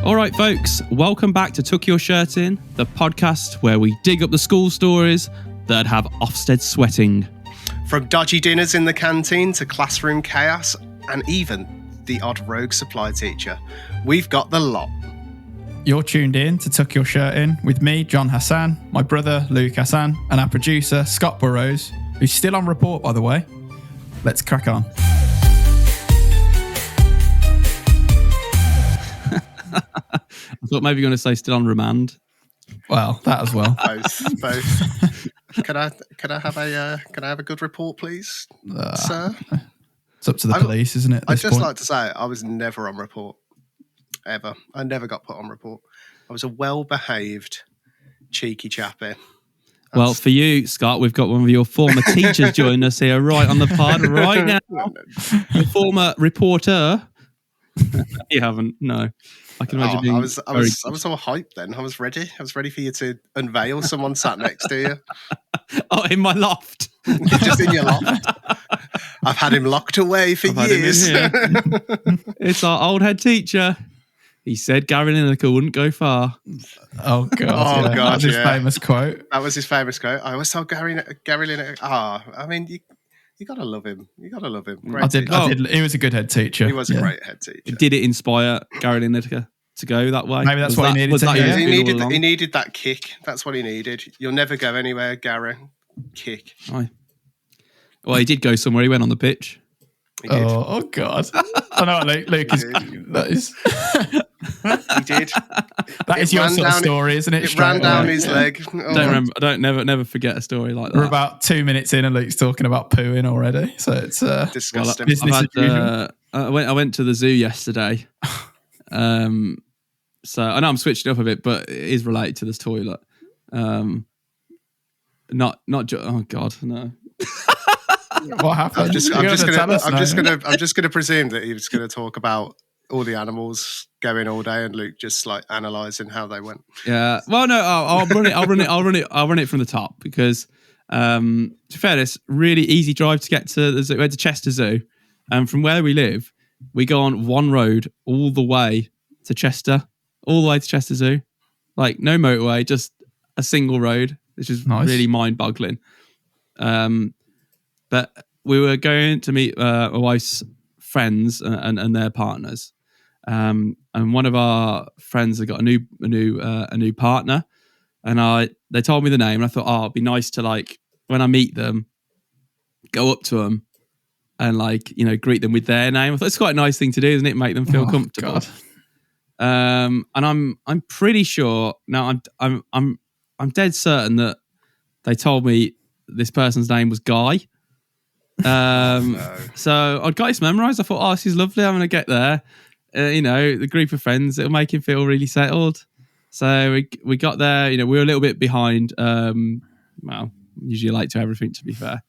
All right, folks, welcome back to Tuck Your Shirt In, the podcast where we dig up the school stories that have Ofsted sweating. From dodgy dinners in the canteen to classroom chaos and even the odd rogue supply teacher, we've got the lot. You're tuned in to Tuck Your Shirt In with me, John Hassan, my brother, Luke Hassan, and our producer, Scott Burrows, who's still on report, by the way. Let's crack on. I thought maybe you were going to say still on remand. Well, that as well. Both. Can I have a good report, please, sir? It's up to the police, isn't it? I'd just like to say I was never on report. Ever. I never got put on report. I was a well-behaved, cheeky chappy. Well, for you, Scott, we've got one of your former teachers joining us here right on the pod right now. Your former reporter. You haven't, no. I can imagine being I was all hyped then. I was ready. I was ready for you to unveil someone sat next to you. Oh, in my loft. Just in your loft. I've had him locked away for years. It's our old head teacher. He said Gary Lineker wouldn't go far. Oh, God. God, that was his famous quote. That was his famous quote. I always told Gary Lineker, I mean, you got to love him. You got to love him. I did. He was a good head teacher. He was a great head teacher. Did it inspire Gary Lineker to go that way? Maybe that's what he needed to hear. He needed that kick. That's what he needed. You'll never go anywhere, Gary. Kick. Aye. Well, he did go somewhere. He went on the pitch. Oh God! I know, Luke is. That is. He did. That is your sort of story, isn't it? It ran down his leg. I don't remember. I don't never forget a story like that. We're about 2 minutes in, and Luke's talking about pooing already. So it's disgusting. Business as usual. I went to the zoo yesterday. So I know I'm switching up a bit, but it is related to this toilet. Oh God, no. What happened? I'm just gonna presume that he was gonna talk about all the animals going all day, and Luke just like analysing how they went. Yeah. Well, no, I'll run it from the top because, to be fair, it's really easy drive to get to the zoo. We went to Chester Zoo, and from where we live, we go on one road all the way to Chester Zoo, like no motorway, just a single road, which is really mind-boggling. But we were going to meet my wife's friends and their partners, and one of our friends had got a new partner, and they told me the name, and I thought, it'd be nice to, like, when I meet them, go up to them and, like, greet them with their name. I thought it's quite a nice thing to do, isn't it? Make them feel comfortable. God. And I'm pretty sure now. I'm dead certain that they told me this person's name was Guy. So I'd got this memorised. I thought, this is lovely. I'm going to get there. The group of friends, it'll make him feel really settled. So we got there. We were a little bit behind. Usually late to everything, to be fair.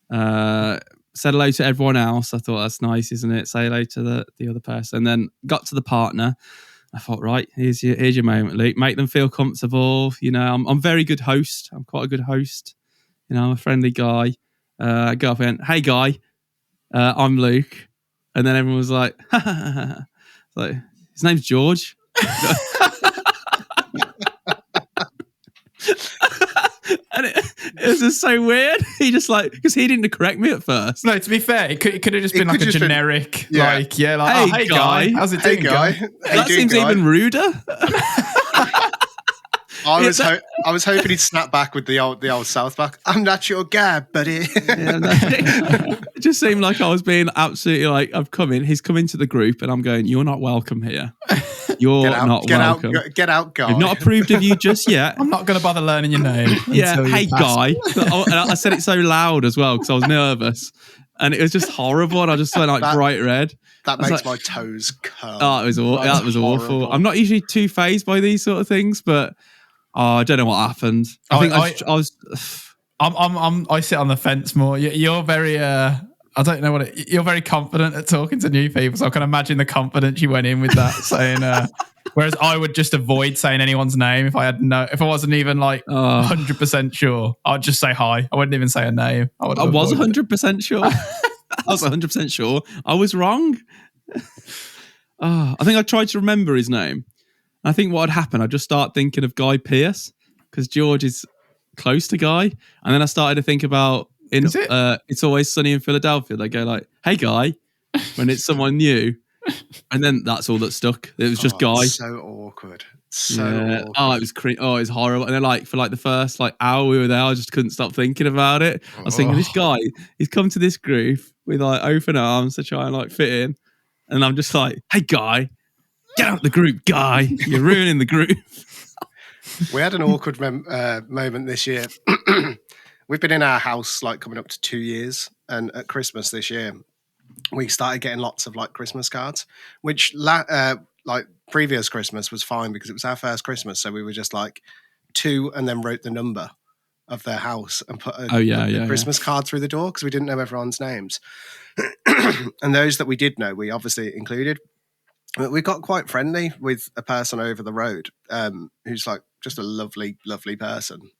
Said hello to everyone else. I thought that's nice, isn't it? Say hello to the other person. And then got to the partner. I thought, right, here's your moment, Luke. Make them feel comfortable. I'm a very good host. I'm quite a good host. I'm a friendly guy. I go up and, hey, Guy, I'm Luke. And then everyone was like, like, his name's George. And it was just so weird. He just because he didn't correct me at first. No, to be fair, it could have just been like a generic, hey, Guy. How's it doing, Guy? That seems even ruder. I was hoping he'd snap back with the old South back. I'm not your guy, buddy. It just seemed like I was being absolutely like, I've come in. He's come into the group, and I'm going, you're not welcome here. You're not welcome. Get out, Guy. I've not approved of you just yet. I'm not going to bother learning your name. Yeah, hey, Guy. And I said it so loud as well because I was nervous, and it was just horrible. And I just went bright red. That makes my toes curl. Oh, that was awful. I'm not usually too fazed by these sort of things, but. I don't know what happened. I sit on the fence more. You're very, I don't know you're very confident at talking to new people. So I can imagine the confidence you went in with that saying, whereas I would just avoid saying anyone's name if I wasn't even 100% sure. I'd just say hi. I wouldn't even say a name. I was 100% sure. I was 100% sure. I was wrong. I think I tried to remember his name. I think what would happen, I'd just start thinking of Guy Pearce because George is close to Guy. And then I started to think about It's Always Sunny in Philadelphia. They go like, "Hey, Guy," when it's someone new. And then that's all that stuck. It was just Guy. So awkward. Awkward. Oh, it was it was horrible. And then for the first hour we were there, I just couldn't stop thinking about it. I was thinking, this guy, he's come to this group with open arms to try and fit in. And I'm just like, "Hey, Guy, get out the group, Guy. You're ruining the group." We had an awkward moment this year. We've been in our house coming up to 2 years, and at Christmas this year, we started getting lots of Christmas cards, which previous Christmas was fine because it was our first Christmas, so we were just 2 and then wrote the number of their house and put a Christmas card through the door because we didn't know everyone's names. And those that we did know, we obviously included. We got quite friendly with a person over the road who's just a lovely, lovely person.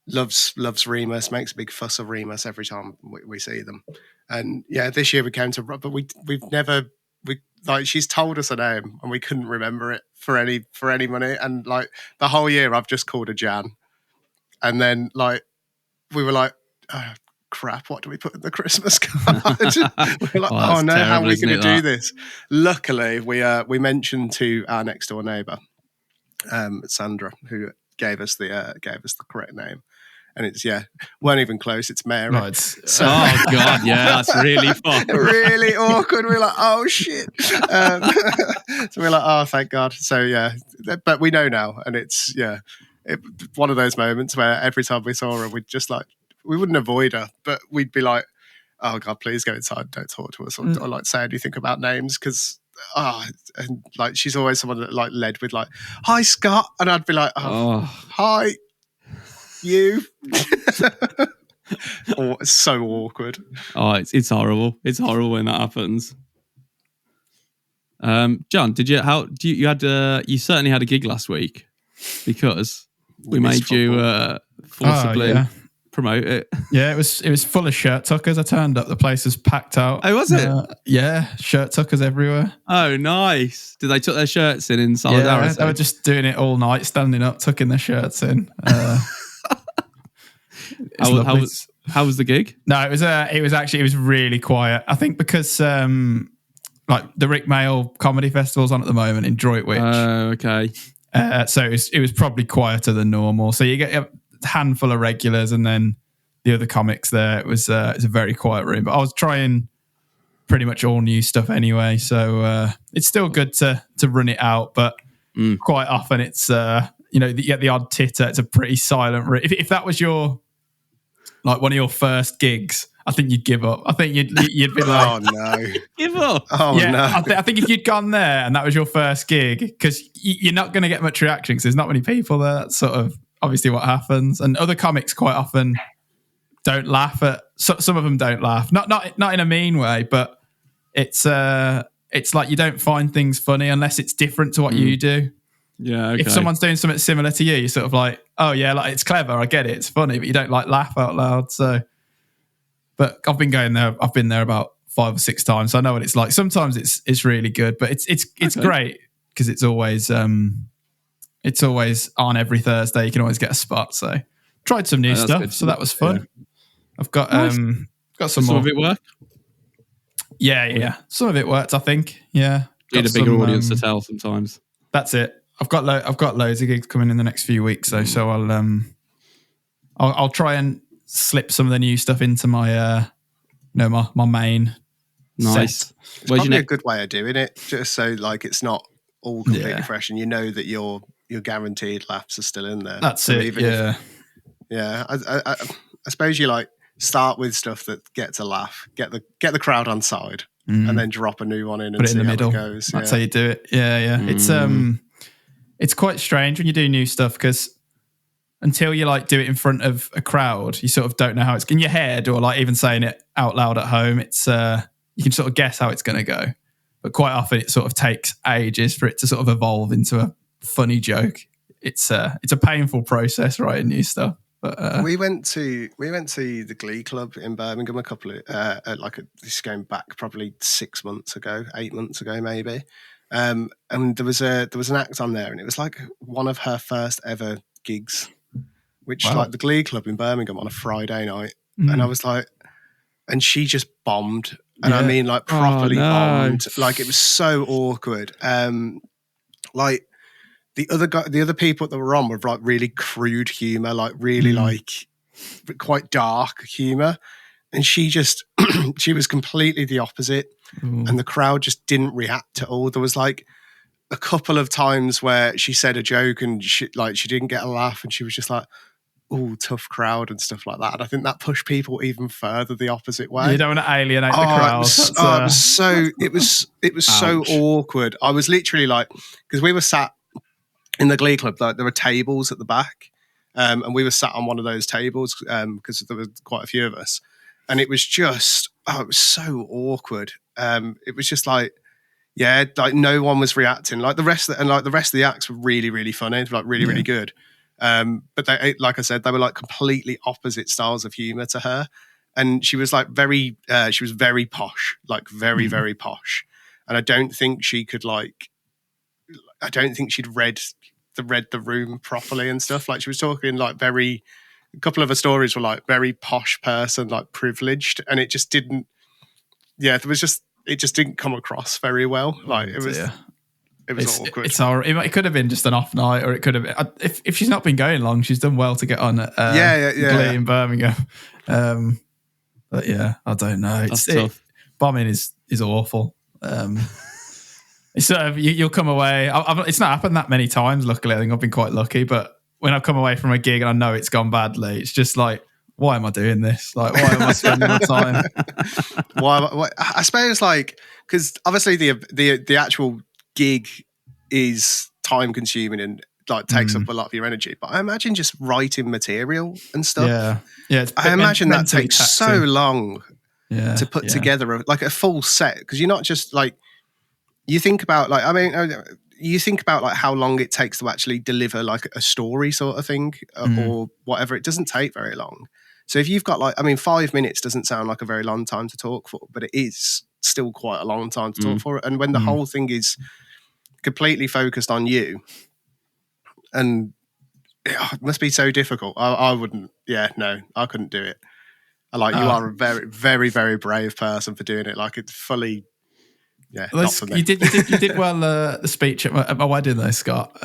Loves Remus, makes a big fuss of Remus every time we see them. And this year we came to, but we've never, she's told us a name and we couldn't remember it for any money. And the whole year I've just called her Jan. And then we were like, oh, crap, what do we put in the Christmas card? We're like, oh no, how are we going to do this? Luckily, we mentioned to our next door neighbour, Sandra, who gave us the correct name. And it's weren't even close. It's Mary. Oh God, that's really fun. Really awkward. We're like, oh shit. So we're like, oh, thank God. So but we know now, and it's one of those moments where every time we saw her, we'd just we wouldn't avoid her, but we'd be like, oh God, please go inside, don't talk to us, or say anything about names, because and she's always someone that led with hi Scott, and I'd be like, hi you. It's so awkward. It's horrible. It's horrible when that happens. John, you certainly had a gig last week because we made you forcibly promote it. Yeah, it was full of shirt tuckers. I turned up, the place was packed out. Oh, was it? Yeah, shirt tuckers everywhere. Oh, nice. Did they tuck their shirts in solidarity? Yeah, they were just doing it all night, standing up, tucking their shirts in. How was the gig? No, it was really quiet. I think because the Rick Mail Comedy Festival's on at the moment in Droitwich. Oh, okay. So it was probably quieter than normal. So you get a handful of regulars and then the other comics there. It's a very quiet room. But I was trying pretty much all new stuff anyway. So it's still good to run it out. But quite often it's, you get the odd titter. It's a pretty silent room. If that was your... one of your first gigs, I think you'd give up. I think you'd be like, oh no, give up. Oh yeah, no. I think if you'd gone there and that was your first gig, because you're not going to get much reaction because there's not many people there. That's sort of obviously what happens. And other comics quite often don't laugh at. Some of them don't laugh, not in a mean way, but it's you don't find things funny unless it's different to what you do. Yeah, okay. If someone's doing something similar to you, you're sort of like, oh yeah, it's clever, I get it, it's funny, but you don't laugh out loud. So, but I've been there about 5 or 6 times, so I know what it's like. Sometimes it's really good, but it's great because it's always on every Thursday. You can always get a spot. So tried some new stuff, so that was fun. Yeah. I've got some more. Some of it worked. Yeah. Some of it worked, I think. Yeah, you need a bigger audience to tell sometimes. That's it. I've got loads of gigs coming in the next few weeks, so I'll try and slip some of the new stuff into my my main. Nice. Set. It's probably a good way of doing it, just so it's not all completely fresh, and you know that your guaranteed laughs are still in there. That's so it. I suppose you start with stuff that gets a laugh, get the crowd on side, and then drop a new one in and see how it goes. That's how you do it. Yeah. It's quite strange when you do new stuff because until you do it in front of a crowd, you sort of don't know how it's in your head or even saying it out loud at home. It's you can sort of guess how it's going to go, but quite often it sort of takes ages for it to sort of evolve into a funny joke. It's a painful process writing new stuff. But we went to the Glee Club in Birmingham this is going back probably 6 months ago, 8 months ago maybe. And there was an act on there, and it was like one of her first ever gigs, which like the Glee Club in Birmingham on a Friday night. And I was like, and she just bombed. And I mean, like, properly bombed. Like, it was so awkward. Like, the other people that were on were like really crude humor, like really like quite dark humor. And she just, she was completely the opposite. And the crowd just didn't react at all. There was like a couple of times where she said a joke and she didn't get a laugh, and she was just like, "Oh, tough crowd," and stuff like that. And I think that pushed people even further the opposite way. You don't want to alienate the crowd. It was so awkward. I was literally like, because we were sat in the Glee Club, like, there were tables at the back, and we were sat on one of those tables because there were quite a few of us, and it was just, it was so awkward. It was just like, yeah, like no one was reacting. Like the rest of the acts were really, really funny, like really, really good. But they, like I said, they were like completely opposite styles of humor to her. And she was like she was very posh, like very, very posh. And I don't think she could she'd read the room properly and stuff. Like, she was talking like a couple of her stories were like very posh person, like privileged. And it just didn't, it just didn't come across very well. Like, it was awkward. It could have been just an off night, or it could have been, if she's not been going long, she's done well to get on at Glee in Birmingham. But yeah, I don't know. It's tough. Bombing is awful. It's sort of, you'll come away. It's not happened that many times. Luckily, I think I've been quite lucky. But when I've come away from a gig and I know it's gone badly, it's just like, why am I doing this? Like, why am I spending my time? Why? I suppose, like, because obviously the actual gig is time consuming and like takes up a lot of your energy. But I imagine just writing material and stuff. Yeah. I imagine that takes so long to put together a full set, because you're not just like, you think about like, I mean, you think about like how long it takes to actually deliver like a story sort of thing or whatever. It doesn't take very long. So if you've got like, I mean, 5 minutes doesn't sound like a very long time to talk for, but it is still quite a long time to talk for. And when the whole thing is completely focused on you, and it must be so difficult. I wouldn't, I couldn't do it. You are a very, very, very brave person for doing it. Like, it's fully, not for me. You did well the speech at my wedding though, Scott.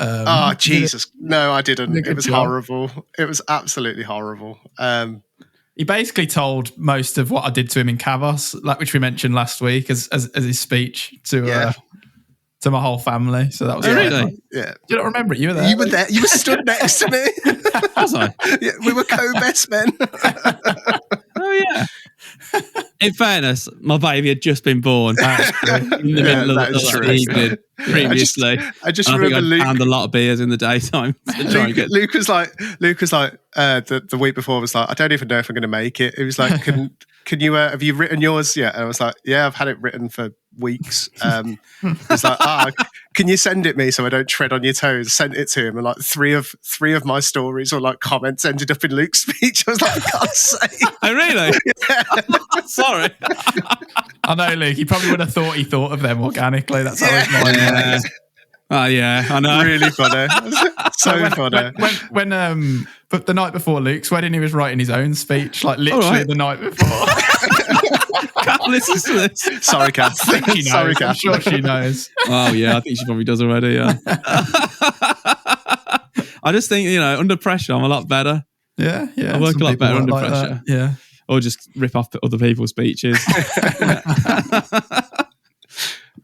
Jesus. No, I didn't. It was horrible. It was absolutely horrible. He basically told most of what I did to him in Kavos, like, which we mentioned last week, as his speech to my whole family. So that was really? Yeah. Do you not remember it? You were there. You were there. You were stood next to me. Was I? Yeah, we were co-best men. Oh yeah. In fairness, my baby had just been born in the middle of the evening previously. I just remember Luke found a lot of beers in the daytime. Luke was like the week before was like, I don't even know if I'm going to make it. It was like, can you have you written yours yet? And I was like, yeah, I've had it written for weeks. He's like, can you send it me so I don't tread on your toes? Sent it to him, and like three of my stories or like comments ended up in Luke's speech. I was like, I can't say. Oh really? Sorry. I know, Luke. He probably would have thought he thought of them organically. That's how his mind works. Oh yeah, I know. Really funny. So funny. When but the night before Luke's wedding, he was writing his own speech, like literally the night before. Kath listens to this. Sorry, Kath. Sorry, Kath. I'm sure she knows. Oh yeah, I think she probably does already. Yeah. I just think, under pressure, I'm a lot better. Yeah. I work a lot better under pressure. That. Yeah. Or just rip off other people's speeches.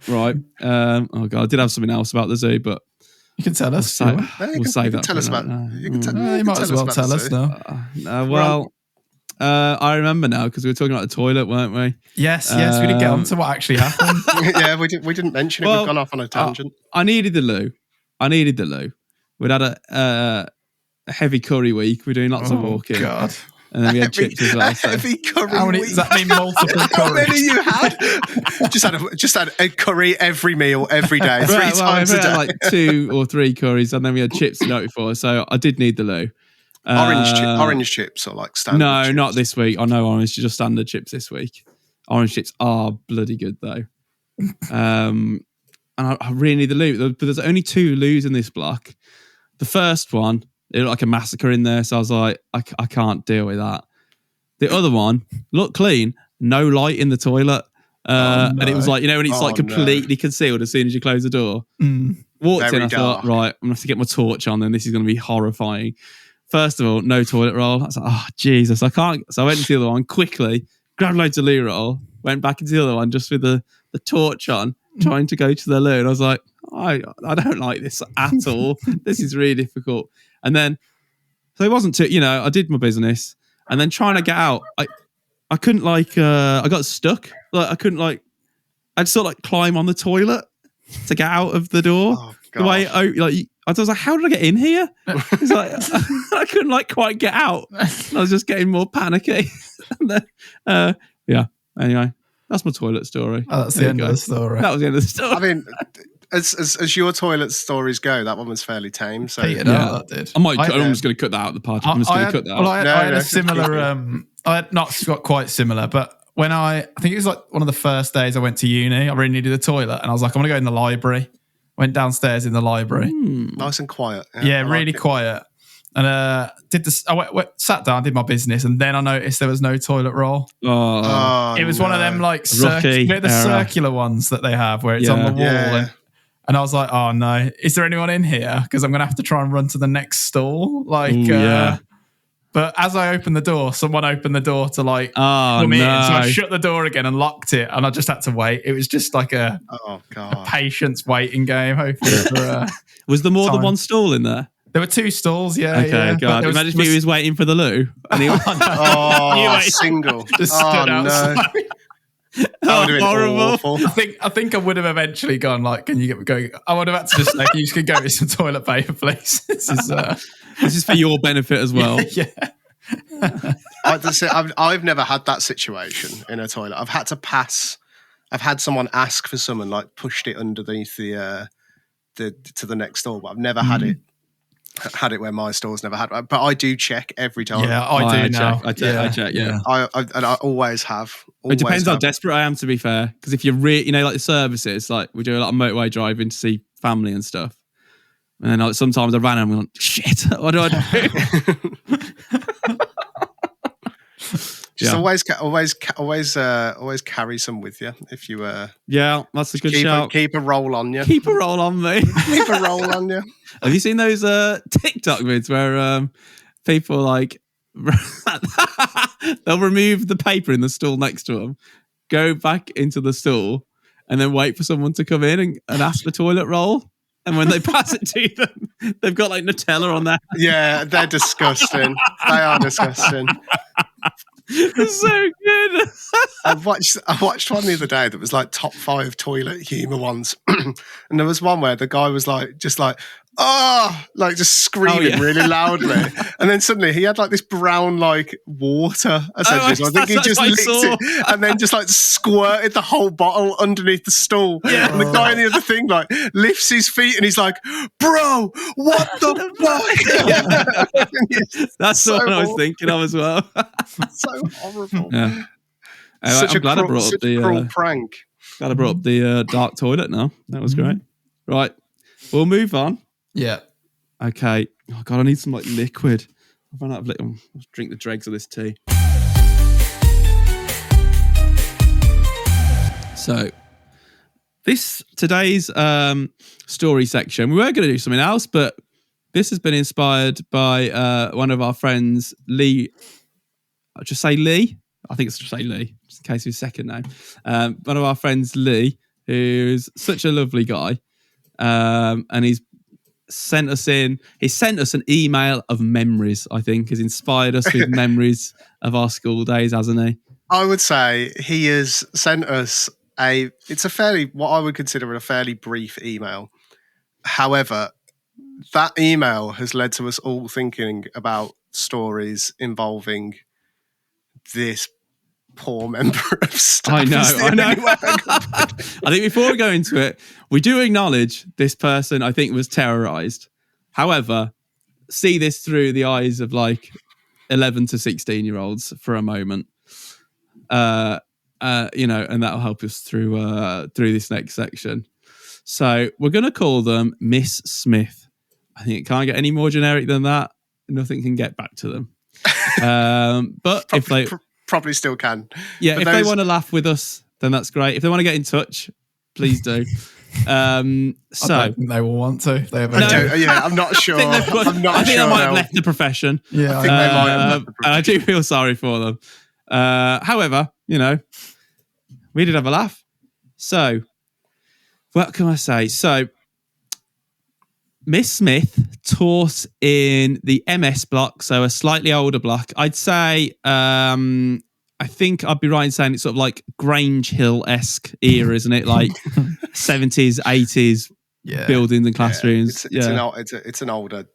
Right. Oh god, I did have something else about the zoo, but you can tell us. We'll save that. Tell us about. You might as well tell us now. I remember now because we were talking about the toilet, weren't we? Yes. We didn't get on to what actually happened. Yeah, we didn't mention it. We've gone off on a tangent. I needed the loo. We'd had a heavy curry week. We're doing lots of walking. God. And then we had chips as well. Heavy curry. How many? Does that mean multiple curries? How many you had? just had a curry every meal, every day, three times a day. Like 2 or 3 curries, and then we had chips the night before. So I did need the loo. Orange chips or like standard? No, chips? not this week. I know orange, just standard chips this week. Orange chips are bloody good though. And and I really need the loo. But there's only 2 loos in this block. The first one, it looked like a massacre in there, so I was like, I can't deal with that. The other one looked clean, no light in the toilet. And it was like, when it's like completely concealed as soon as you close the door. Walked Very in, I thought, right, I'm going to have to get my torch on and this is going to be horrifying. First of all, no toilet roll. I was like, oh, Jesus, I can't. So I went into the other one quickly, grabbed loads of loo roll, went back into the other one just with the torch on, trying to go to the loo. And I was like, I don't like this at all. This is really difficult. And then, so it wasn't too, I did my business. And then trying to get out, I couldn't I got stuck. Like I couldn't I'd sort of climb on the toilet to get out of the door. Oh, the way I was like, how did I get in here? It's like I couldn't quite get out. And I was just getting more panicky. And then, anyway, that's my toilet story. Oh, that's the end of the story. That was the end of the story. I mean, as your toilet stories go, that one was fairly tame. So that did. I'm just going to cut that out of the pod. I'm just going to cut that out. I had a similar. I had not quite similar, but when I think it was like one of the first days I went to uni, I really needed a toilet, and I was like, I'm going to go in the library. Went downstairs in the library. Nice and quiet. Yeah, really quiet. And sat down, did my business, and then I noticed there was no toilet roll. It was one of them circular ones that they have where it's on the wall. And I was like, oh no, is there anyone in here? Because I'm going to have to try and run to the next stall. But as I opened the door, someone opened the door to come in. So I shut the door again and locked it, and I just had to wait. It was just like a patience waiting game. Hopefully, was there more than one stall in there? There were 2 stalls. Yeah. Okay, yeah. God. Imagine if he was waiting for the loo. And he single. Just stood outside. No. That would have been horrible. Awful. I think I would have eventually gone can you get me going? I would have had to just say, you can go with some toilet paper, please. This is for your benefit as well. Yeah. I've never had that situation in a toilet. I've had to pass. I've had someone ask for someone pushed it underneath the to the next stall, but I've never had it. Had it where my store's never had, but I do check every time. Yeah, I do now. I check. Yeah, I always have. It depends how desperate I am, to be fair. Because if you're really, like the services, we do a lot of motorway driving to see family and stuff. And then sometimes I ran and I'm like, shit, what do I do? Just always carry some with you if you. Yeah, that's a good shout. Keep a roll on you. Keep a roll on me. Keep a roll on you. Have you seen those TikTok vids where people they'll remove the paper in the stool next to them, go back into the stool, and then wait for someone to come in and ask for toilet roll? And when they pass it to them, they've got Nutella on there. Yeah, they're disgusting. They are disgusting. It's so good. I watched one the other day that was top 5 toilet humour ones, and there was one where the guy was just screaming really loudly, and then suddenly he had this brown water essentially. So I think he just licked it and then just squirted the whole bottle underneath the stool. Yeah. And the guy in the other thing lifts his feet and he's like, "Bro, what the fuck?" That's what I was thinking of as well. So horrible. Yeah. Such I'm glad I brought up the cruel prank. Glad I brought up the dark toilet now. That was great. Right, we'll move on. Yeah. Okay. Oh God, I need some liquid. I've run out of liquid. I'll drink the dregs of this tea. So, today's story section, we were going to do something else, but this has been inspired by one of our friends, Lee. I'll just say Lee. I think it's just say Lee, just in case of his second name. One of our friends, Lee, who's such a lovely guy, and he's sent us an email of memories. I think has inspired us with memories of our school days, hasn't he? I would say he has sent us it's a fairly, what I would consider a fairly brief email. However, that email has led to us all thinking about stories involving this poor member of staff. I know. I think before we go into it, we do acknowledge this person, I think, was terrorized. However, see this through the eyes of 11 to 16-year-olds for a moment. And that'll help us through this next section. So we're going to call them Miss Smith. I think it can't get any more generic than that. Nothing can get back to them. But if they probably still can. Yeah, but if they want to laugh with us, then that's great. If they want to get in touch, please do. I don't think they will want to. They have I'm not sure. I think they might have left the profession. Yeah, I think they might have left the profession. I do feel sorry for them. However, we did have a laugh. So, what can I say? So, Miss Smith taught in the MS block, so a slightly older block. I'd say, I think I'd be right in saying it's sort of like Grange Hill-esque era, isn't it? Like 70s, 80s buildings and classrooms. It's an older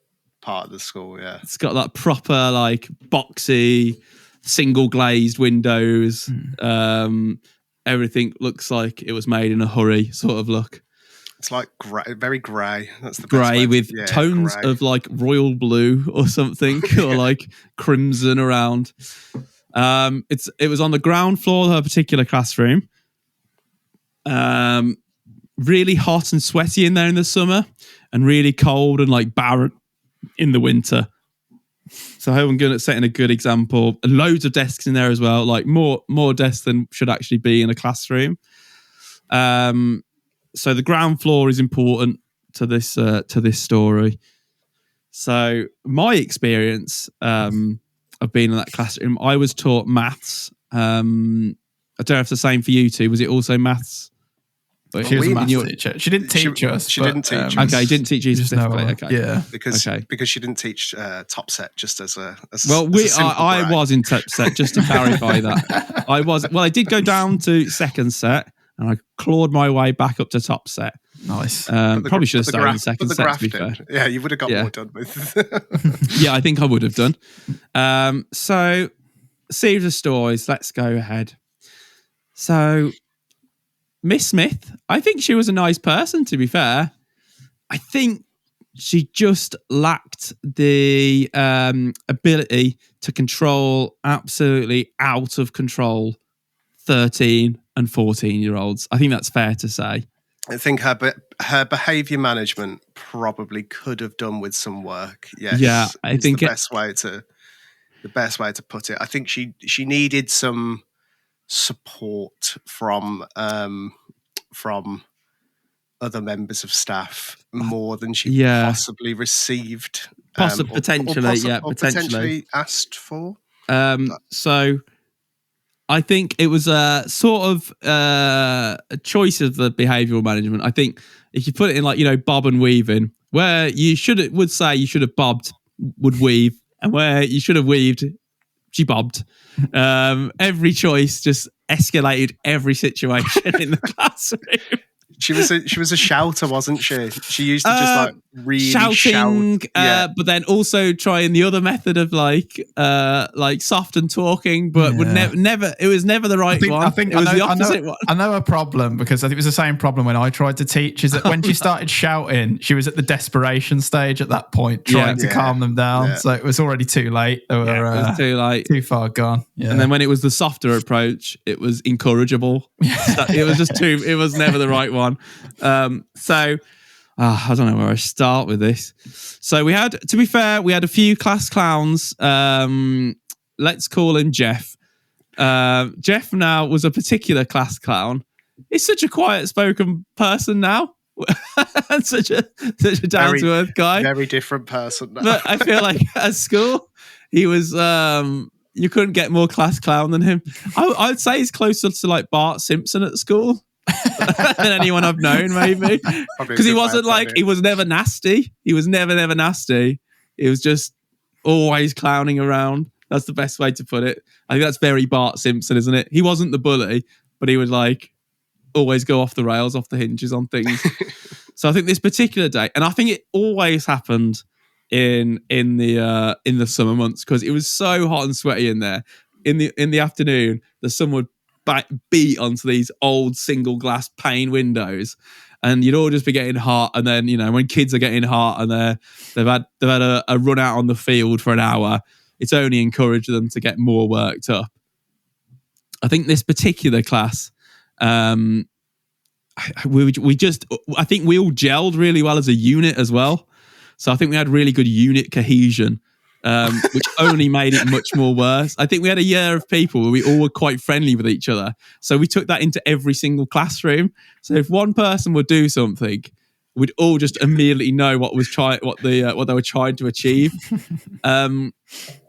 part of the school, yeah. It's got that proper, like, boxy, single glazed windows. Everything looks like it was made in a hurry sort of look. It's like very grey. That's the grey with tones of like royal blue or something, or like crimson around. It was on the ground floor of her particular classroom. Really hot and sweaty in there in the summer, and really cold and like barren in the winter. So I hope I'm good at setting a good example. And loads of desks in there as well, like more desks than should actually be in a classroom. So the ground floor is important to this story. So my experience of being in that classroom, I was taught maths. I don't know if it's the same for you two. Was it also maths? She was a maths teacher. She didn't teach us. She didn't teach us. Okay, didn't teach you specifically. Okay, yeah, because she didn't teach top set. Just as a I was in top set. Just to clarify that, I was. Well, I did go down to second set, and I clawed my way back up to top set. Nice. Probably should have started in second set, to be fair. Yeah, you would have got more done with. Yeah, I think I would have done. So, series of stories. Let's go ahead. So, Miss Smith, I think she was a nice person, to be fair. I think she just lacked the ability to control absolutely out of control 13 and 14-year-olds. I think that's fair to say. I think her behaviour management probably could have done with some work. Yes, yeah, I think the best way to put it. I think she needed some support from other members of staff more than she possibly received, potentially asked for. So I think it was a sort of a choice of the behavioural management. I think if you put it in like, bob and weaving, where you would say you should have bobbed, would weave, and where you should have weaved, she bobbed. Every choice just escalated every situation in the classroom. She was a shouter, wasn't she? She used to just like really shouting, shout. But then also trying the other method of like soft and talking, but would never. It was never the right one. I think it was the opposite one. I know a problem, because I think it was the same problem when I tried to teach. Is that when she started shouting, she was at the desperation stage at that point, trying to calm them down. Yeah. So it was already too late. It was too late, too far gone. Yeah. And then when it was the softer approach, it was incorrigible. It was just too. It was never the right one. So I don't know where I start with this. So to be fair, we had a few class clowns. Let's call him Jeff. Jeff now was a particular class clown. He's such a quiet spoken person now. such a down to earth guy. Very different person now. But I feel like at school, he was, you couldn't get more class clown than him. I'd say he's closer to like Bart Simpson at school than anyone I've known, maybe. Because he wasn't like, he was never nasty. He was never nasty. He was just always clowning around. That's the best way to put it. I think that's very Bart Simpson, isn't it? He wasn't the bully, but he would like always go off the rails, off the hinges on things. So I think this particular day, and I think it always happened in the summer months, because it was so hot and sweaty in there. In the afternoon, the sun would beat onto these old single glass pane windows, and you'd all just be getting hot. And then, when kids are getting hot and they've had a run out on the field for an hour, it's only encouraged them to get more worked up. I think this particular class, I I think we all gelled really well as a unit as well. So I think we had really good unit cohesion, which only made it much more worse. I think we had a year of people where we all were quite friendly with each other. So we took that into every single classroom. So if one person would do something, we'd all just immediately know what they were trying to achieve. And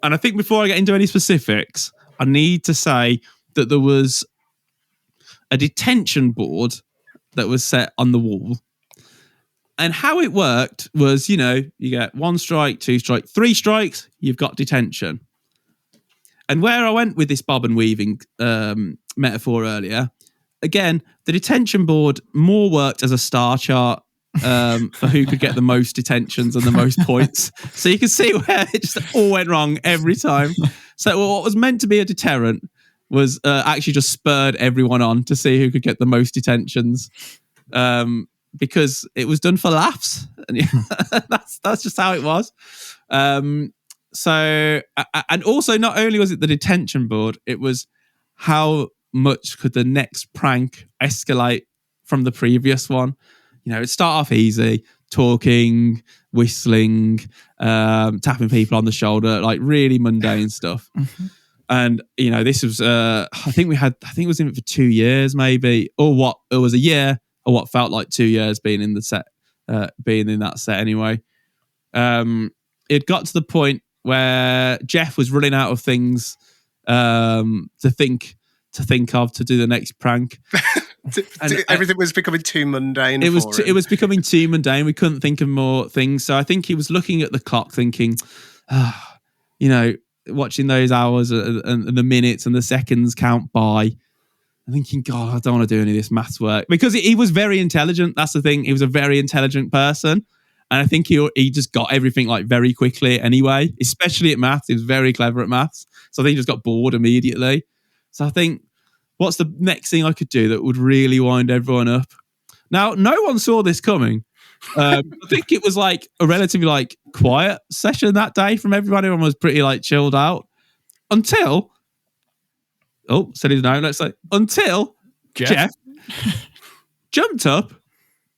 I think before I get into any specifics, I need to say that there was a detention board that was set on the wall. And how it worked was, you get 1 strike, 2 strike, 3 strikes, you've got detention. And where I went with this bob and weaving metaphor earlier, again, the detention board more worked as a star chart for who could get the most detentions and the most points. So you can see where it just all went wrong every time. So what was meant to be a deterrent was actually just spurred everyone on to see who could get the most detentions, because it was done for laughs, and that's just how it was. So, and also not only was it the detention board, it was how much could the next prank escalate from the previous one. It'd start off easy, talking, whistling, tapping people on the shoulder, like really mundane stuff. Mm-hmm. And this was I think it was in it for 2 years maybe, or it was a year, or what felt like 2 years being in the set, being in that set anyway. It got to the point where Jeff was running out of things to think of to do the next prank. Everything was becoming too mundane. It was becoming too mundane. We couldn't think of more things. So I think he was looking at the clock, thinking, watching those hours and the minutes and the seconds count by, and thinking, God, I don't want to do any of this maths work, because he was very intelligent. That's the thing. He was a very intelligent person. And I think he just got everything like very quickly anyway, especially at maths. He was very clever at maths. So I think he just got bored immediately. So I think, what's the next thing I could do that would really wind everyone up? Now, no one saw this coming. I think it was like a relatively like quiet session that day from everyone. Everyone was pretty like chilled out until, said his name, let's say, until Jeff jumped up,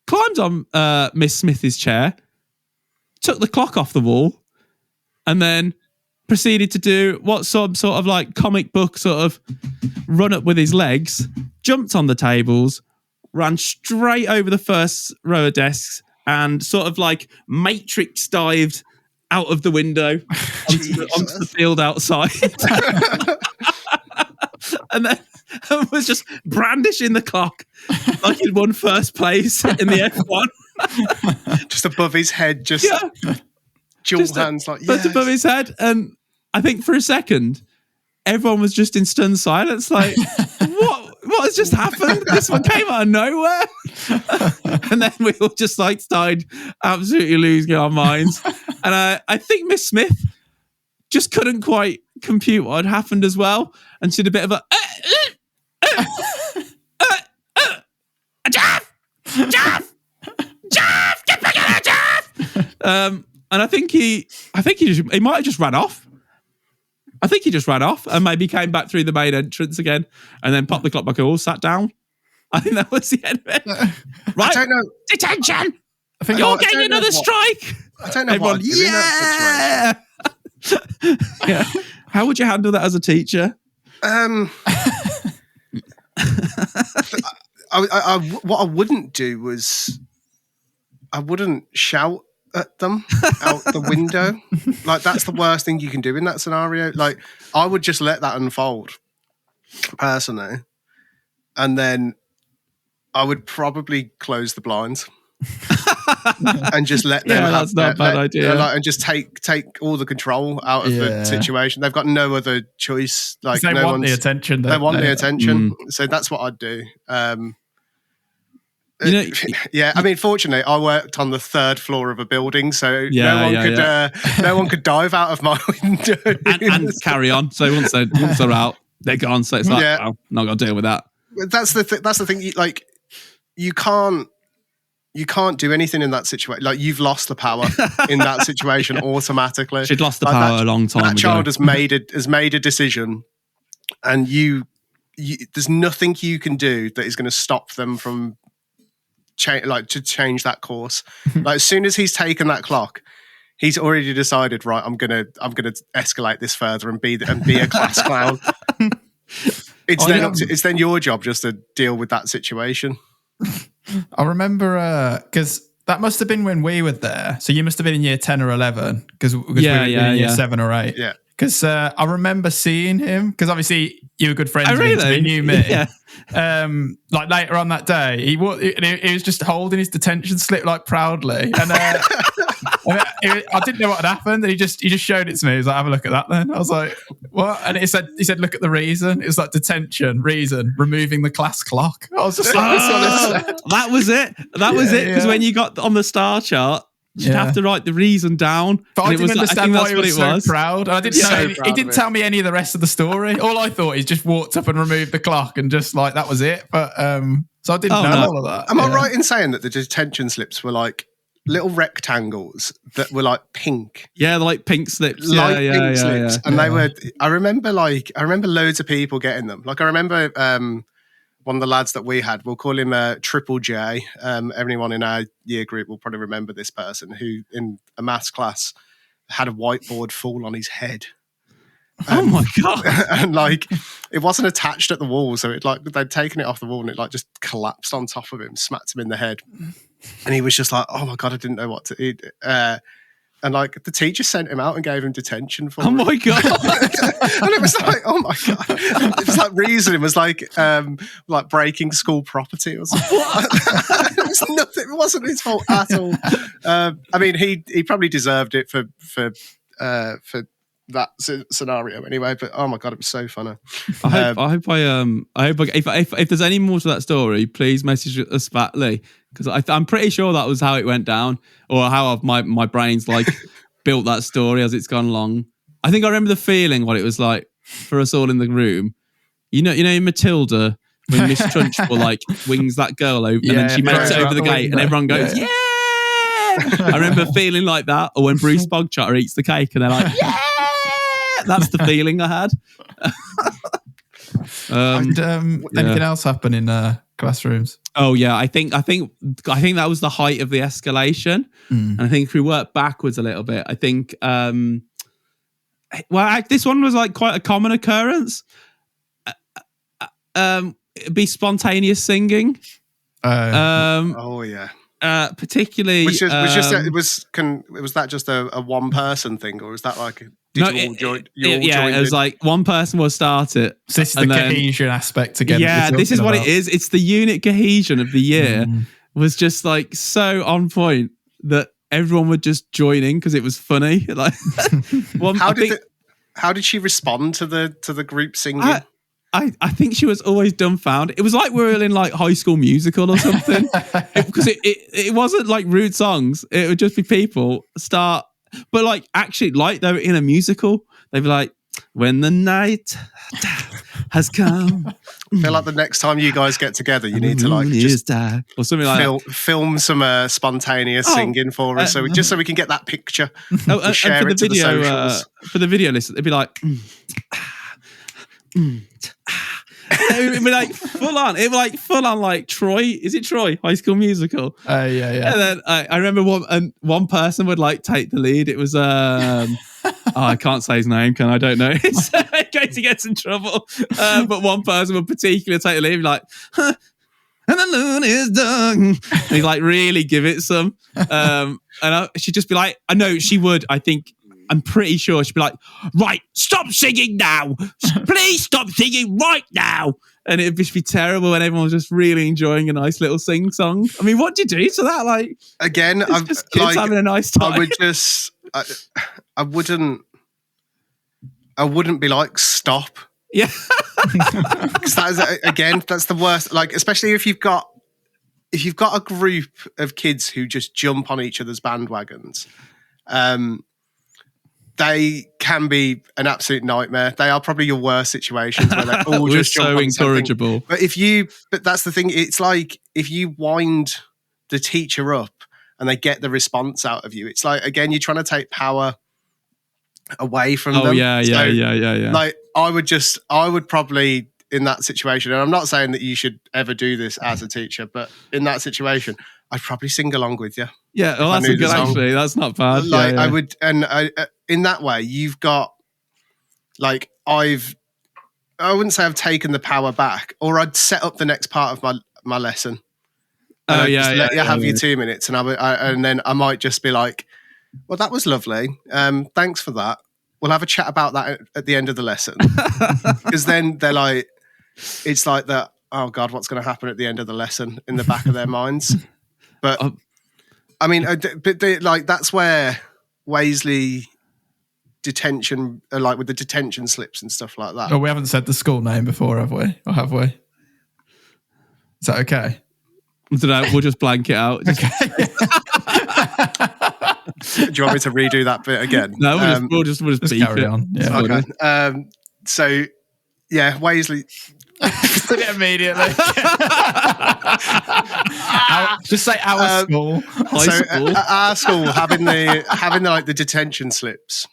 climbed on Miss Smith's chair, took the clock off the wall, and then proceeded to do what some sort of like comic book sort of run up with his legs, jumped on the tables, ran straight over the first row of desks, and sort of like matrix dived out of the window onto the field outside. And then was just brandishing the clock like he'd won first place in the F1. Just above his head, dual hands, just above his head. And I think for a second, everyone was just in stunned silence, like, what has just happened? This one came out of nowhere. And then we all just like started absolutely losing our minds. And I think Miss Smith just couldn't quite compute what had happened as well. And she did a bit of a Jeff, get back in there, Jeff. And I think he might have just ran off. I think he just ran off and maybe came back through the main entrance again and then popped the clock back and all sat down. I think that was the end of it. Right? I don't know. Detention! You're getting another strike! I don't know what I'd do in that situation. Yeah. How would you handle that as a teacher? What I wouldn't do was I wouldn't shout at them out the window. Like, that's the worst thing you can do in that scenario. Like, I would just let that unfold personally, and then I would probably close the blinds and just let them that's not a bad idea. And just take all the control out of the situation. They've got no other choice. Like, they want the attention. They want the attention. So that's what I'd do. I mean, fortunately, I worked on the 3rd floor of a building, so no one could dive out of my window and carry on. So once they're out, they're gone. So it's like, I'm not gonna deal with that. That's the thing. You can't do anything in that situation. Like, you've lost the power in that situation automatically. She'd lost the power a long time ago. That child has made a decision, and you there's nothing you can do that is going to stop them from change that course. Like as soon as he's taken that clock, he's already decided, right, I'm gonna escalate this further and be a class clown. It's then your job just to deal with that situation. I remember because that must have been when we were there. So you must have been in year 10 or 11 because we were in year 7 or 8. Yeah. Because I remember seeing him because obviously you were good friends with him, so he knew me. Yeah. Like later on that day, he was just holding his detention slip like proudly, and I didn't know what had happened, and he just showed it to me. He was like, "Have a look at that." Then I was like, "What?" And he said, "Look at the reason." It was like detention, reason, removing the class clock. I was just like, that was it. That was it. Because when you got on the star chart, you'd have to write the reason down. But I didn't understand why he was so proud. And I didn't know. He didn't tell me any of the rest of the story. All I thought is just walked up and removed the clock and just like that was it. But so I didn't know all of that. Am I right in saying that the detention slips were like little rectangles that were like pink? Yeah, they're like pink slips. Pink slips. And they were. I remember loads of people getting them. Like I remember one of the lads that we had, we'll call him Triple J. Everyone in our year group will probably remember this person who, in a maths class, had a whiteboard fall on his head. Oh my God. And like, it wasn't attached at the wall, so it like they'd taken it off the wall and it like just collapsed on top of him, smacked him in the head. And he was just like, "Oh my God, I didn't know what to eat." And like the teacher sent him out and gave him detention for. Oh my God! And it was like, oh my God! It was like reason. It was like breaking school property or something. It was nothing. It wasn't his fault at all. I mean, he probably deserved it for that scenario anyway. But oh my God, it was so funny. I hope if there's any more to that story, please message us back, Lee, because I'm pretty sure that was how it went down, or how my brain's like built that story as it's gone along. I think I remember the feeling, what it was like for us all in the room. You know, in Matilda, when Miss Trunchbull like wings that girl over, and then she makes it over the gate, and everyone goes, "Yeah!" I remember feeling like that, or when Bruce Bogtrotter eats the cake, and they're like, "Yeah!" That's the feeling I had. Anything else happen in classrooms? Oh yeah, I think that was the height of the escalation, and I think if we work backwards a little bit, I think this one was like quite a common occurrence. It'd be spontaneous singing. Oh yeah. Particularly, was that just a one person thing, or was that like it was like one person will start it. So this is the cohesion aspect again. Yeah, this is what it is. It's the unit cohesion of the year was just like so on point that everyone would just join in because it was funny. Like, how did she respond to the group singing? I think she was always dumbfounded. It was like we were in like High School Musical or something, because it wasn't like rude songs. It would just be people start, but like actually like they were in a musical. They'd be like, "When the night has come." I feel like the next time you guys get together, you need to like just or something like film some spontaneous singing for us, so we can get that picture. And share for it to the socials. For the video list, it'd be like. It'd be like full on. It'd be like full on, like Troy. Is it Troy? High School Musical. Yeah. And then I remember one person would like take the lead. It was I can't say his name, can I? Don't know. It's in case he gets in trouble. But one person would particularly take the lead, like, and the moon is done. And he'd like really give it some. And she'd just be like, I know she would. I'm pretty sure she'd be like, "Right, stop singing now. Please stop singing right now." And it'd just be terrible when everyone was just really enjoying a nice little sing song. I mean, what do you do to that? Like, again, I'm just kids having a nice time. I wouldn't be like, "Stop." Yeah. Because that's the worst. Like, especially if you've got a group of kids who just jump on each other's bandwagons. They can be an absolute nightmare. They are probably your worst situations where they all just jump on incorrigible. Something. But that's the thing. It's like if you wind the teacher up and they get the response out of you, it's like, again, you're trying to take power away from them. Yeah. Like I would probably, in that situation, and I'm not saying that you should ever do this as a teacher, but in that situation, I'd probably sing along with you. Yeah, well, I that's knew a the good song. actually. That's not bad. Like yeah. I would, and in that way, you've got like I wouldn't say I've taken the power back, or I'd set up the next part of my lesson. And I'd just let you have your 2 minutes, and and then I might just be like, "Well, that was lovely. Thanks for that. We'll have a chat about that at the end of the lesson." Because then they're like, it's like that. Oh God, what's going to happen at the end of the lesson in the back of their minds? But I mean, like that's where Waisley detention, like with the detention slips and stuff like that. Oh, we haven't said the school name before, have we? Or have we? Is that okay? I don't know. We'll just blank it out. Okay. Do you want me to redo that bit again? No, we'll just beep carry it. on. Yeah. Okay. So yeah, Waisley. Did it immediately. Just say our school. High school. Our school having the detention slips.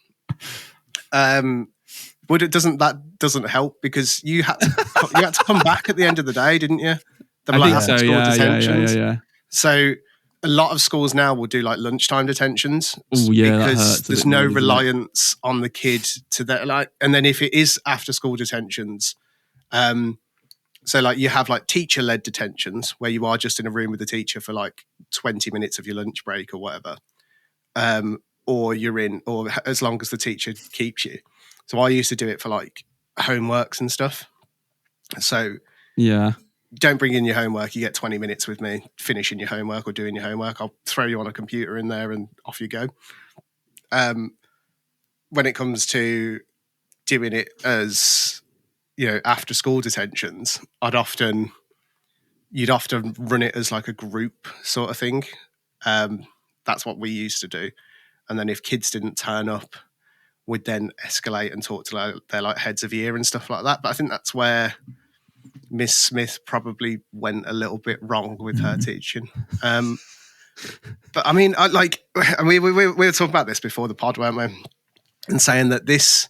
But that doesn't help because you had to come back at the end of the day, didn't you? I think so. Yeah. So a lot of schools now will do like lunchtime detentions. Oh yeah, because there's no reliance on the kid to that. Like, and then if it is after school detentions, so like you have like teacher led detentions where you are just in a room with the teacher for like 20 minutes of your lunch break or whatever, or as long as the teacher keeps you. So I used to do it for like homeworks and stuff. So yeah. Don't bring in your homework. You get 20 minutes with me finishing your homework or doing your homework. I'll throw you on a computer in there and off you go. When it comes to doing it as, after school detentions, you'd often run it as like a group sort of thing. That's what we used to do. And then if kids didn't turn up, we'd then escalate and talk to their like heads of year and stuff like that. But I think that's where Miss Smith probably went a little bit wrong with her teaching. But I mean, we were talking about this before the pod, weren't we? And saying that this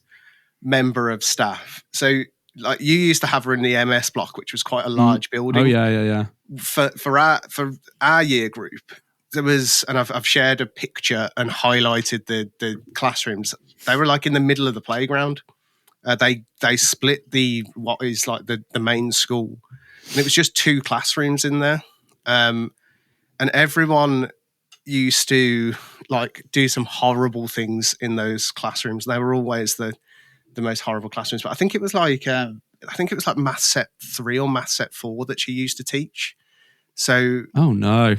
member of staff, so like you used to have her in the MS block, which was quite a large building. Oh yeah. For our year group, there was, and I've shared a picture and highlighted the classrooms. They were like in the middle of the playground. They split what is like the main school, and it was just 2 classrooms in there, and everyone used to like do some horrible things in those classrooms. They were always the most horrible classrooms. But I think it was like Maths Set 3 or Maths Set 4 that she used to teach. So oh no,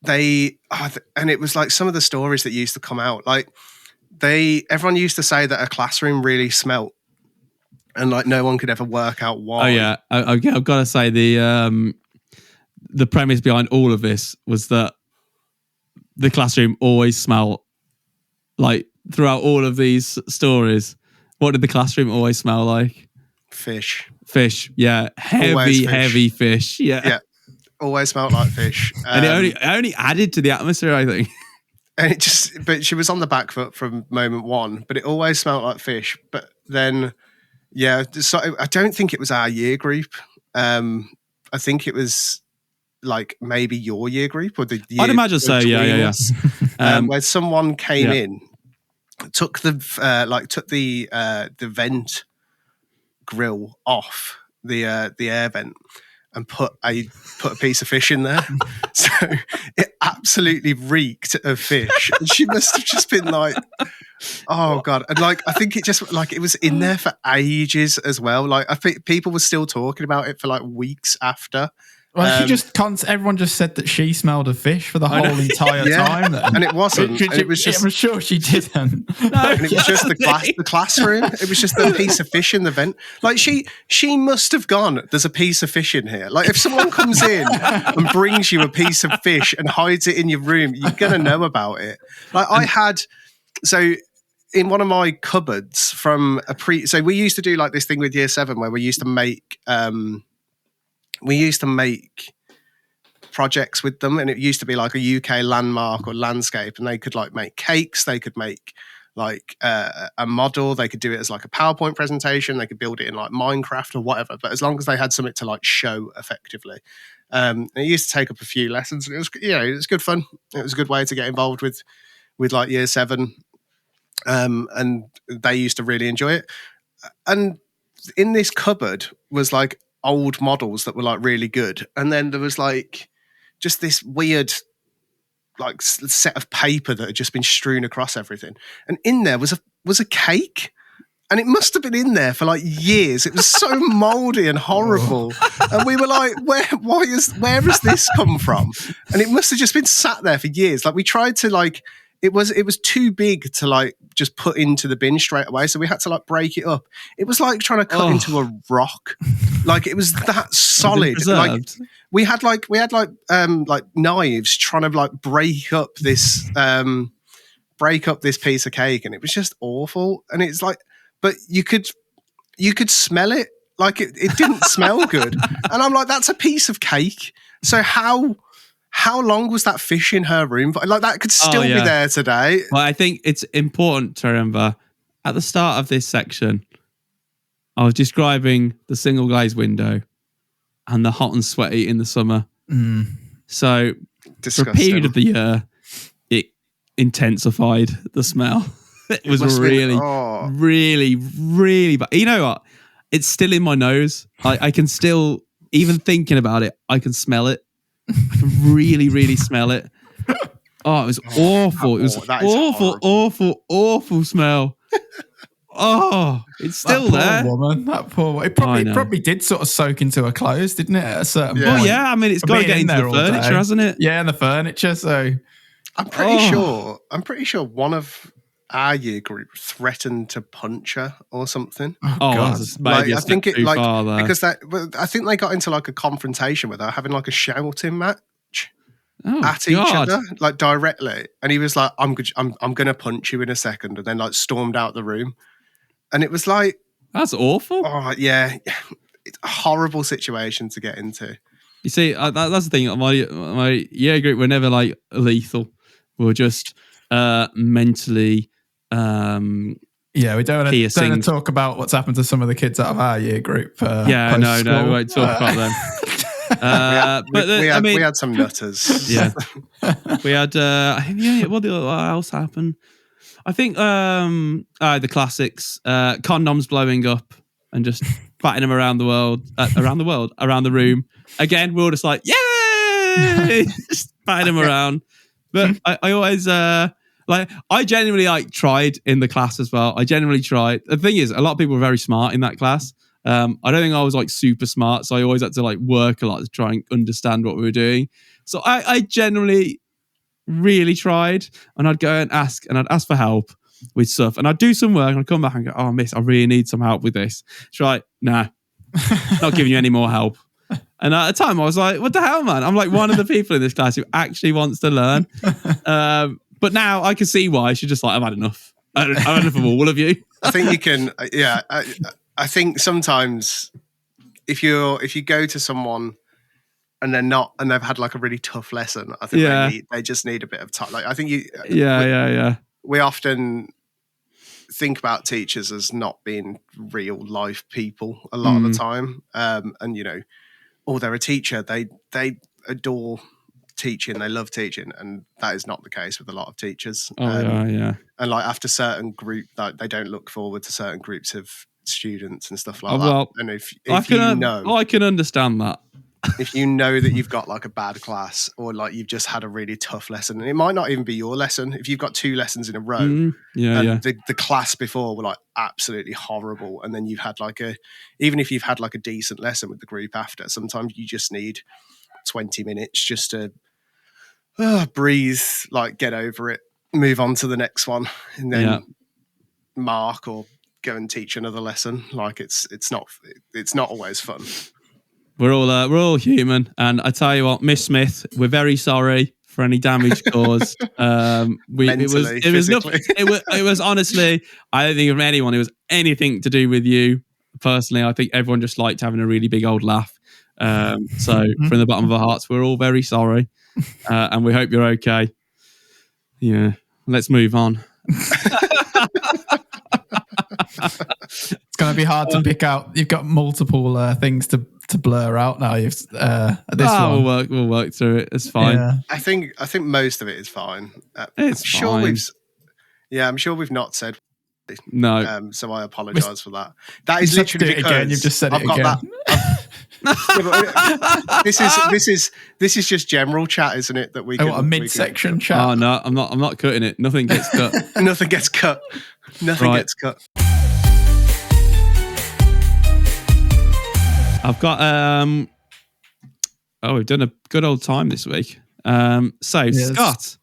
and it was like some of the stories that used to come out. Like everyone used to say that a classroom really smelt. And like no one could ever work out why. Oh yeah, I've got to say the premise behind all of this was that the classroom always smelled like throughout all of these stories. What did the classroom always smell like? Fish. Yeah, heavy fish. Yeah, always smelled like fish. And it only added to the atmosphere, I think. And but she was on the back foot from moment one. But it always smelled like fish. But then. Yeah, so I don't think it was our year group. I think it was like maybe your year group or the year. I'd imagine so. Yeah. Where someone came in, took the vent grill off the air vent and put a piece of fish in there. So it absolutely reeked of fish. And she must have just been like, oh God. And like, I think it just like, it was in there for ages as well. Like I think people were still talking about it for like weeks after. Well, everyone just said that she smelled of fish for the whole entire time. Then. And it wasn't. And it was just, I'm sure she didn't. And it was just the classroom. It was just the piece of fish in the vent. Like she must have gone, there's a piece of fish in here. Like if someone comes in and brings you a piece of fish and hides it in your room, you're going to know about it. Like so in one of my cupboards from so we used to do like this thing with year 7 where we used to make projects with them, and it used to be like a UK landmark or landscape, and they could like make cakes, they could make like a model. They could do it as like a PowerPoint presentation. They could build it in like Minecraft or whatever. But as long as they had something to like show effectively, it used to take up a few lessons. And it was, it was good fun. It was a good way to get involved with like year 7, and they used to really enjoy it. And in this cupboard was like old models that were like really good, and then there was like just this weird like set of paper that had just been strewn across everything, and in there was a cake, and it must have been in there for like years. It was so moldy and horrible, and we were like, where has this come from? And it must have just been sat there for years. Like we tried to like, it was too big to like just put into the bin straight away, so we had to like break it up. It was like trying to cut into a rock. Like it was that solid. Like we had knives trying to like break up this piece of cake, and it was just awful. And it's like, but you could smell it. Like it didn't smell good. And I'm like, that's a piece of cake. So how long was that fish in her room? Like that could still be there today. Well, I think it's important to remember at the start of this section, I was describing the single glazed window and the hot and sweaty in the summer. So Disgusting. for a period of the year, it intensified the smell. It was really, really, really bad. You know what? It's still in my nose. I can still, even thinking about it, I can smell it. I can really, really smell it. Oh, it was awful. It was awful smell. Oh, it's still that there. Woman, that poor. It probably did sort of soak into her clothes, didn't it? At a certain point. Well, yeah. I mean, it's got to get into the furniture, hasn't it? Yeah, and the furniture. So I'm pretty sure one of our year group threatened to punch her or something. God. Maybe I think it like far there. because I think they got into like a confrontation with her, having like a shouting match at each other, like directly. And he was like, "I'm going to punch you in a second," and then like stormed out the room. And it was like, that's awful. Oh yeah, it's a horrible situation to get into. You see, that's the thing. My year group were never like lethal. We were just mentally. Yeah, we don't want to talk about what's happened to some of the kids out of our year group. No, we won't talk about them. We had some nutters. Yeah, we had. What else happened? I think the classics, condoms blowing up and just batting them around the room. Again, we're all just like, yay, just batting them around. But I always I genuinely tried in the class as well. I genuinely tried. The thing is, a lot of people were very smart in that class. I don't think I was super smart, so I always had to work a lot to try and understand what we were doing. So I generally really tried, and I'd go and ask for help with stuff, and I'd do some work and I'd come back and go, "Oh, miss, I really need some help with this." She's like, "Nah, not giving you any more help." And at the time I was like, what the hell, man? I'm like one of the people in this class who actually wants to learn. But now I can see why. She's just like, I've had enough. I've had enough of all of you. I think you can, I think sometimes if you go to someone and they've had a really tough lesson, I think they just need a bit of time. I think we often think about teachers as not being real life people a lot of the time. And they're a teacher. They adore teaching. They love teaching, and that is not the case with a lot of teachers. And after certain group, they don't look forward to certain groups of students and stuff like that. And if I can understand that. If you know that you've got a bad class, or you've just had a really tough lesson, and it might not even be your lesson. If you've got 2 lessons in a row, the class before were absolutely horrible, and then you've had even if you've had a decent lesson with the group after, sometimes you just need 20 minutes just to breathe, get over it, move on to the next one, and then mark or go and teach another lesson. It's not always fun. We're all human, and I tell you what, Miss Smith, we're very sorry for any damage caused. It was honestly, I don't think of anyone. It was anything to do with you personally. I think everyone just liked having a really big old laugh. So from the bottom of our hearts, we're all very sorry, and we hope you're okay. Yeah, let's move on. It's going to be hard to pick out. You've got multiple things to blur out now. You've this one. We'll work through it. It's fine. Yeah. I think most of it is fine. It's fine. I'm sure we've not said. No. So I apologise for that. That is literally because again. You've just said I've it got again. this is just general chat, isn't it? That we What a midsection chat. Oh no, I'm not cutting it. Nothing gets cut. Nothing gets cut. Nothing gets cut. I've got we've done a good old time this week. Yes. Scott,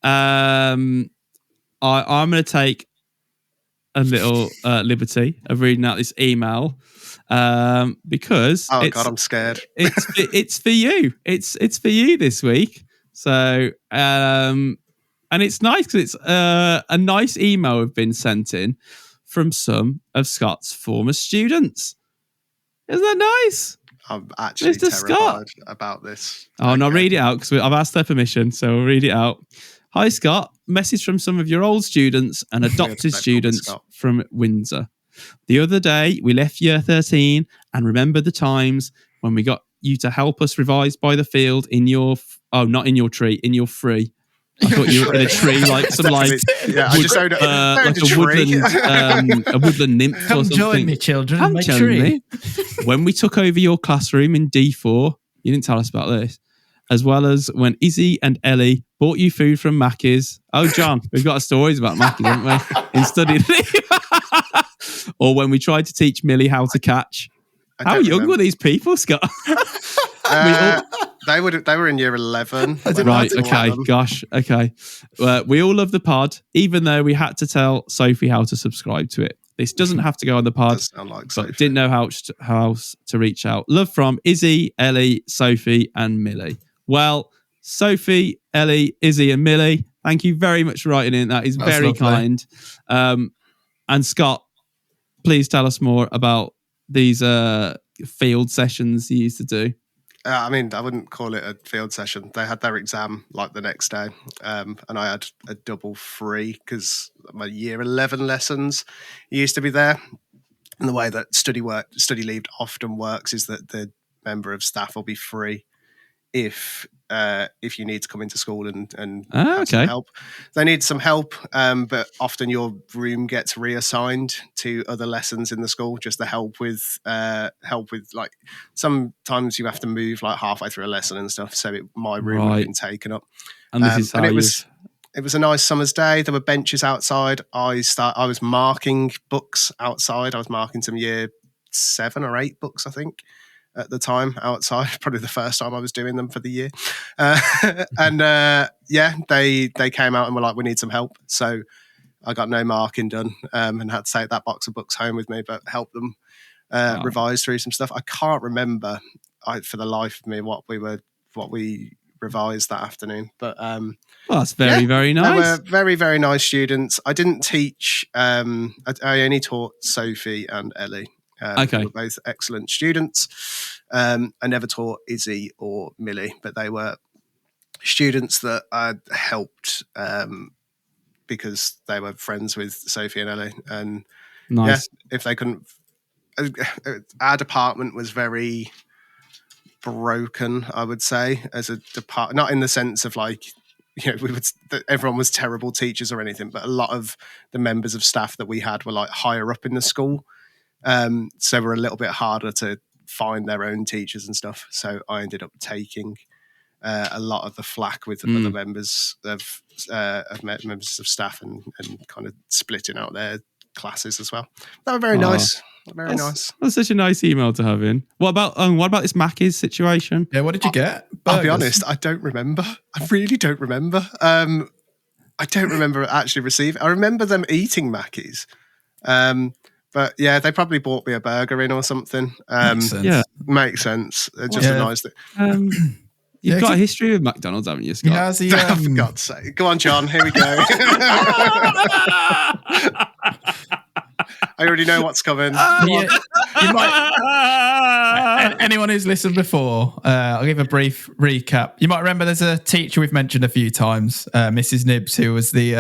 I'm going to take a little liberty of reading out this email because God, I'm scared. it's for you. It's for you this week. So and it's nice because it's a nice email we've been sent in from some of Scott's former students. Isn't that nice? I'm actually Mr. terrified about this. Oh, no, read it out because I've asked their permission, so we'll read it out. Hi, Scott. Message from some of your old students and adopted students from Windsor. The other day, we left year 13 and remembered the times when we got you to help us revise by the field in your... not in your tree, in your free. I thought you were in a tree, like some like a woodland nymph or something. Join me, children. Come join me. When we took over your classroom in D4, you didn't tell us about this, as well as when Izzy and Ellie bought you food from Mackey's. Oh, John, we've got stories about Mackey's, haven't we? In study leave. Or when we tried to teach Millie how to catch. How young were these people, Scott? They were in year 11. Right, okay, gosh, okay. We all love the pod, even though we had to tell Sophie how to subscribe to it. This doesn't have to go on the pod, but didn't know how else to reach out. Love from Izzy, Ellie, Sophie, and Millie. Well, Sophie, Ellie, Izzy, and Millie, thank you very much for writing in. That is very kind. And Scott, please tell us more about these field sessions you used to do. I mean, I wouldn't call it a field session. They had their exam like the next day, and I had a double free because my year 11 lessons used to be there. And the way that study leave often works is that the member of staff will be free if you need to come into school and have some help. They need some help, but often your room gets reassigned to other lessons in the school just to help with like sometimes you have to move like halfway through a lesson and stuff. So my room had been taken up, and this is how it was a nice summer's day. There were benches outside. I was marking books outside. I was marking some year 7 or 8 books, I think, at the time outside. Probably the first time I was doing them for the year. They came out and were like, we need some help. So I got no marking done and had to take that box of books home with me, but help them revise through some stuff. I can't remember for the life of me what we revised that afternoon, but that's very nice. They were very, very nice students. I didn't teach. I only taught Sophie and Ellie. They were both excellent students. I never taught Izzy or Millie, but they were students that I helped because they were friends with Sophie and Ellie. And nice. If they couldn't, our department was very broken, I would say, as a department. Not in the sense of like, everyone was terrible teachers or anything, but a lot of the members of staff that we had were like higher up in the school. So we're a little bit harder to find their own teachers and stuff. So I ended up taking a lot of the flack with other members of staff and kind of splitting out their classes as well. They were very nice. Very nice. That's such a nice email to have in. What about this Mackey's situation? Yeah, what did you get? Burgers? I'll be honest, I don't remember. I really don't remember. I don't remember actually receiving. I remember them eating Mackey's. But yeah, they probably bought me a burger in or something. Makes sense. Yeah, makes sense. Just a nice thing. You've got a history with McDonald's, haven't you, Scott? Yeah, for God's sake. Go on, John. Here we go. I already know what's coming. You might, anyone who's listened before, I'll give a brief recap. You might remember there's a teacher we've mentioned a few times, Mrs. Nibbs, who was the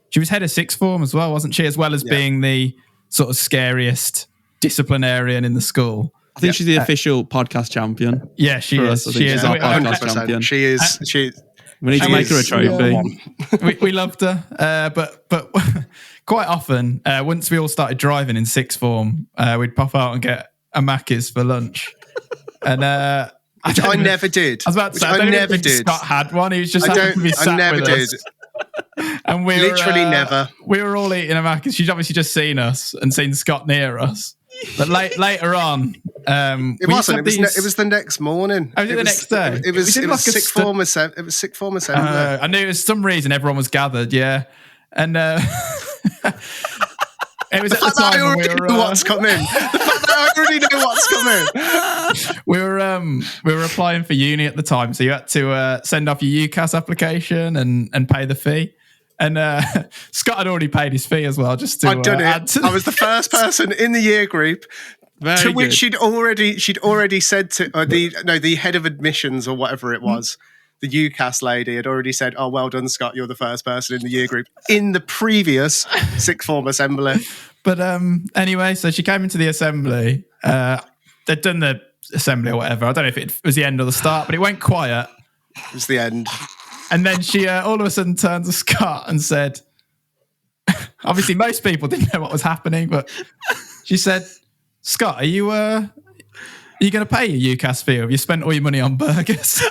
She was head of sixth form as well, wasn't she? As well as being the sort of scariest disciplinarian in the school. I think she's the official podcast champion. Yeah, she is. She is our podcast champion. She is. We need to make her a trophy. We loved her, but quite often, once we all started driving in sixth form, we'd pop out and get a Macca's for lunch. And which I never did. I was about to say, I never did. Scott had one. He was just happened to be sat I never with did. us. And we literally never. We were all eating a Macca's. She'd obviously just seen us and seen Scott near us. But later on, it wasn't. It was the next morning. Oh, was it the next day? It was sixth form assembly. It was sixth form assembly. I knew it was some reason everyone was gathered. Yeah, and it was at the time I already know what's coming. The fact that I already know what's coming. We were applying for uni at the time, so you had to send off your UCAS application and pay the fee. And Scott had already paid his fee as well. Just to I'd done it. I was the first person in the year group to which she'd already said to the head of admissions or whatever it was. The UCAS lady had already said, "Oh, well done, Scott. You're the first person in the year group in the previous sixth form assembly." But anyway, so she came into the assembly. They'd done the assembly or whatever. I don't know if it was the end or the start, but it went quiet. It was the end. And then she all of a sudden turned to Scott and said, obviously most people didn't know what was happening, but she said, "Scott, are you going to pay your UCAS fee, or have you spent all your money on burgers?"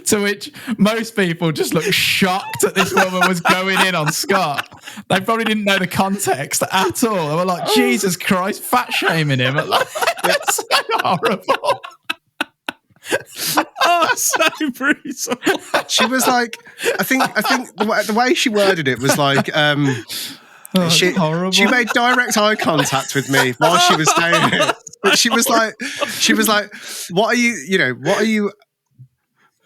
To which most people just looked shocked that this woman was going in on Scott. They probably didn't know the context at all. They were like, "Jesus Christ, fat shaming him." It's so horrible. Oh, so brutal. She was like, I think the way she worded it was like, she made direct eye contact with me while she was saying it. But she was like, "What are you?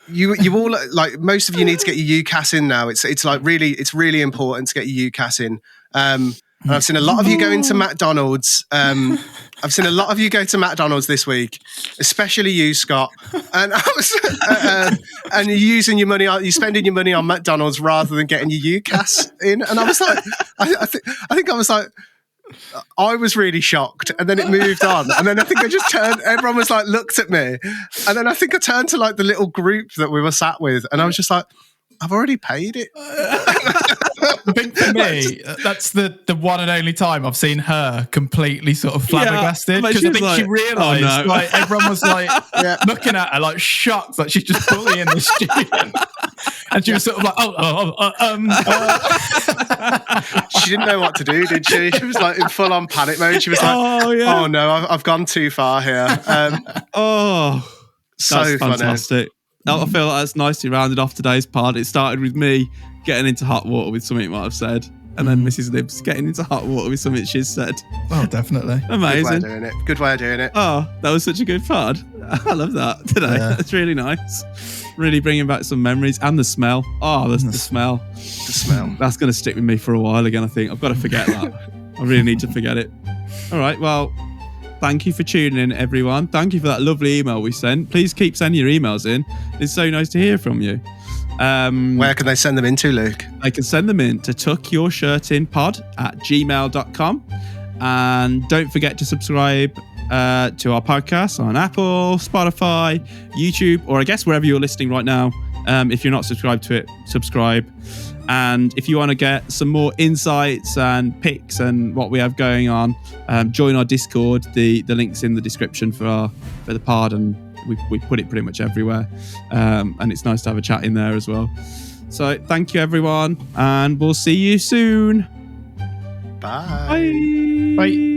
You all, like, most of you need to get your UCAS in now. It's really important to get your UCAS in." And I've seen a lot of you go into McDonald's. I've seen a lot of you go to McDonald's this week, especially you, Scott. And I was, and you're spending your money on McDonald's rather than getting your UCAS in. And I was like, I think I was like, I was really shocked, and then it moved on, and then I think I just turned. Everyone was like, looked at me, and then I think I turned to like the little group that we were sat with, and I was just like, I've already paid it. I think for me, that's the one and only time I've seen her completely sort of flabbergasted, because I think she realised, oh, no. like, everyone was like looking at her like shocked, like she's just bullying the student, and she was sort of like, She didn't know what to do, did she? She was like in full on panic mode. She was like, "Oh no, I've gone too far here." So that's fantastic. I feel like that's nicely rounded off today's pod. It started with me getting into hot water with something you might have said, and then Mrs. Libs getting into hot water with something she's said. Oh, definitely. Amazing. Good way of doing it. Oh, that was such a good pod. I love that today. Yeah. That's really nice. Really bringing back some memories, and the smell. Oh, the smell. The smell. That's going to stick with me for a while again, I think. I've got to forget that. I really need to forget it. All right, well, thank you for tuning in, everyone. Thank you for that lovely email we sent. Please keep sending your emails in. It's so nice to hear from you. Where can they send them into, Luke? They can send them in to tuckyourshirtinpod@gmail.com. And don't forget to subscribe to our podcast on Apple, Spotify, YouTube, or I guess wherever you're listening right now. If you're not subscribed to it, subscribe. And if you want to get some more insights and picks and what we have going on, join our Discord. The link's in the description for the pod, and we put it pretty much everywhere. And it's nice to have a chat in there as well. So thank you, everyone, and we'll see you soon. Bye. Bye.